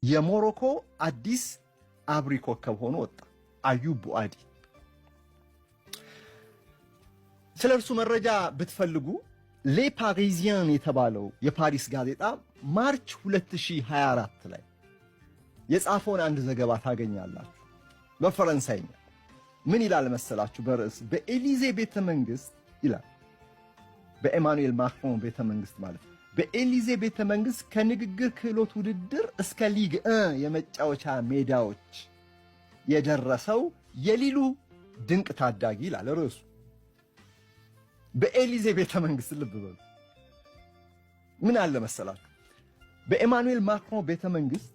የሞሮኮ አዲስ አብሪ ኮከብ ሆኖ ወጣ። አዩብ ቡአዲ። ስለርሱ መረጃ ብትፈልጉ ሌ ፓሪዚያን የተባለው የፓሪስ ጋዜጣ ማርች 2024 ላይ የጻፈውን አንድ ዘገባ ታገኛላችሁ። በፈረንሳይኛ ምን ይላል መሰላችሁ? በርዕስ በኤሊዜ ቤተ መንግስት ይላል። በኤማኑኤል ማክሮን ቤተ መንግስት ማለት ነው። በኤሊዜ ቤተ መንግስት ከንግግር ክህሎት ውድድር እስከ ሊግ የመጫወቻ ሜዳዎች የደረሰው የሊሉ ድንቅ ታዳጊ ይላል ርዕሱ። በኤሊዜ ቤተ መንግስት ልብ በሉ። ምን አለ መሰላችሁ? በኤማኑኤል ማክሮን ቤተ መንግስት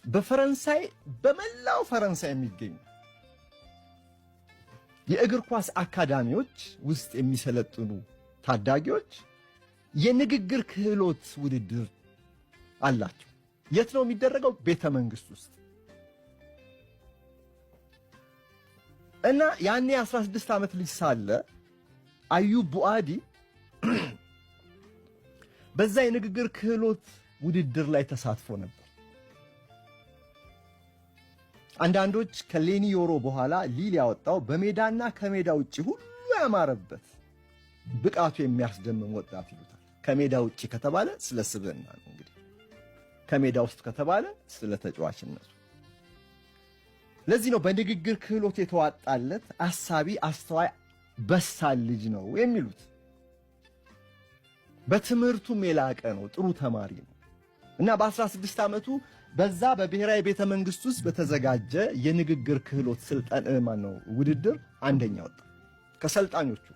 በፈረንሳይ በመላው ፈረንሳይ የሚገኙ የእግር ኳስ አካዳሚዎች ውስጥ የሚሰለጥኑ ታዳጊዎች የንግግር ክህሎት ውድድር አላቸው። የት ነው የሚደረገው? ቤተ መንግስት ውስጥ እና ያኔ 16 ዓመት ልጅ ሳለ አዩብ ቡአዲ በዛ የንግግር ክህሎት ውድድር ላይ ተሳትፎ ነበር። አንዳንዶች ከሌኒ ዮሮ በኋላ ሊል ያወጣው በሜዳና ከሜዳ ውጪ ሁሉ ያማረበት ብቃቱ የሚያስደምም ወጣት ይሉታል። ከሜዳ ውጪ ከተባለ ስለ ስብዕና ነው እንግዲህ፣ ከሜዳ ውስጥ ከተባለ ስለ ተጫዋችነቱ። ለዚህ ነው በንግግር ክህሎት የተዋጣለት አሳቢ፣ አስተዋይ፣ በሳል ልጅ ነው የሚሉት። በትምህርቱም የላቀ ነው፣ ጥሩ ተማሪ ነው እና በ16 ዓመቱ በዛ በብሔራዊ ቤተ መንግስት ውስጥ በተዘጋጀ የንግግር ክህሎት ውድድር አንደኛ ወጣ ከሰልጣኞቹ።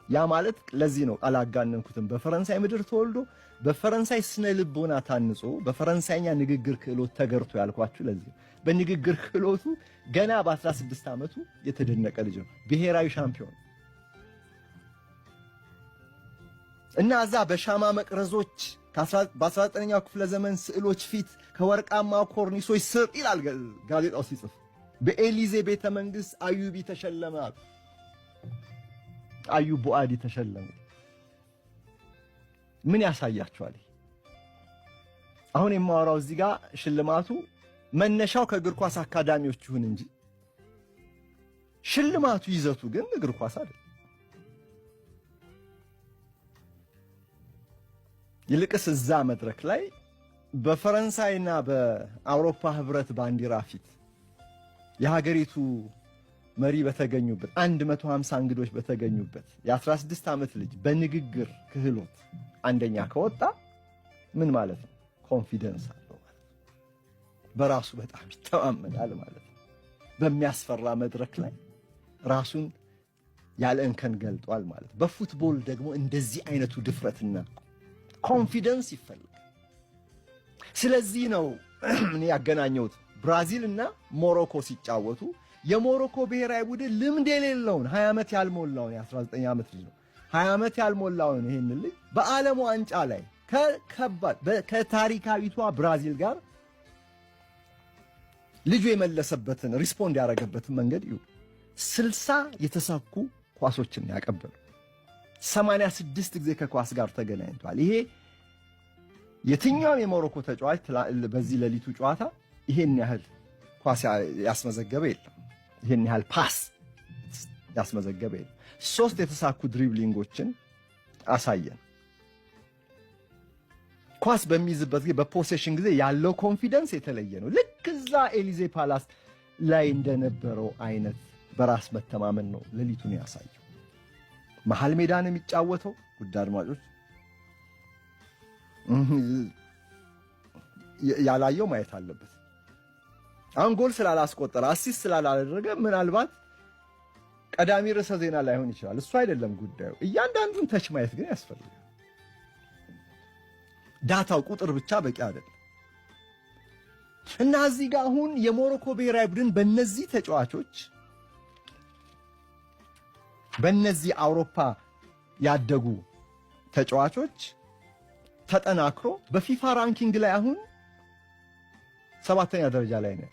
ያ ማለት ለዚህ ነው አላጋነንኩትም። በፈረንሳይ ምድር ተወልዶ በፈረንሳይ ስነ ልቦና ታንጾ በፈረንሳይኛ ንግግር ክህሎት ተገርቶ ያልኳችሁ ለዚህ። በንግግር ክህሎቱ ገና በ16 ዓመቱ የተደነቀ ልጅ ነው። ብሔራዊ ሻምፒዮን እና እዛ በሻማ መቅረዞች በ19ኛው ክፍለ ዘመን ስዕሎች ፊት ከወርቃማ ኮርኒሶች ስር ይላል ጋዜጣው ሲጽፍ በኤሊዜ ቤተ መንግስት አዩቢ ተሸለመ። አዩብ ቡአዲ ተሸለመ። ምን ያሳያችኋል? አሁን የማወራው እዚህ ጋር ሽልማቱ መነሻው ከእግር ኳስ አካዳሚዎች ይሁን እንጂ ሽልማቱ ይዘቱ ግን እግር ኳስ አይደለም። ይልቅስ እዛ መድረክ ላይ በፈረንሳይና በአውሮፓ ህብረት ባንዲራ ፊት የሀገሪቱ መሪ በተገኙበት 150 እንግዶች በተገኙበት የ16 ዓመት ልጅ በንግግር ክህሎት አንደኛ ከወጣ ምን ማለት ነው? ኮንፊደንስ አለው ማለት ነው። በራሱ በጣም ይተማመናል ማለት ነው። በሚያስፈራ መድረክ ላይ ራሱን ያለ እንከን ገልጧል ማለት ነው። በፉትቦል ደግሞ እንደዚህ አይነቱ ድፍረትና ኮንፊደንስ ይፈልጋል። ስለዚህ ነው እኔ ያገናኘሁት ብራዚል እና ሞሮኮ ሲጫወቱ የሞሮኮ ብሔራዊ ቡድን ልምድ የሌለውን 20 ዓመት ያልሞላውን የ19 ዓመት ልጅ ነው 20 ዓመት ያልሞላውን ይሄን ልጅ በዓለም ዋንጫ ላይ ከታሪካዊቷ ብራዚል ጋር ልጁ የመለሰበትን ሪስፖንድ ያደረገበትን መንገድ እዩ። 60 የተሳኩ ኳሶችን ያቀበሉ 86 ጊዜ ከኳስ ጋር ተገናኝቷል። ይሄ የትኛውም የሞሮኮ ተጫዋች በዚህ ሌሊቱ ጨዋታ ይሄን ያህል ኳስ ያስመዘገበ የለም። ይሄን ያህል ፓስ ያስመዘገበ የለም። 3 የተሳኩ ድሪብሊንጎችን አሳየን። ኳስ በሚይዝበት ጊዜ በፖሴሽን ጊዜ ያለው ኮንፊደንስ የተለየ ነው። ልክ እዛ ኤሊዜ ፓላስ ላይ እንደነበረው አይነት በራስ መተማመን ነው ሌሊቱን ያሳየው። መሃል ሜዳ ነው የሚጫወተው። ውድ አድማጮች ያላየው ማየት አለበት። አሁን ጎል ስላላስቆጠረ አሲስት ስላላደረገ ምናልባት ቀዳሚ ርዕሰ ዜና ላይሆን ይችላል። እሱ አይደለም ጉዳዩ። እያንዳንዱን ተች ማየት ግን ያስፈልጋል። ዳታው ቁጥር ብቻ በቂ አይደለም እና እዚህ ጋር አሁን የሞሮኮ ብሔራዊ ቡድን በእነዚህ ተጫዋቾች በእነዚህ አውሮፓ ያደጉ ተጫዋቾች ተጠናክሮ በፊፋ ራንኪንግ ላይ አሁን 7ኛ ደረጃ ላይ ነው።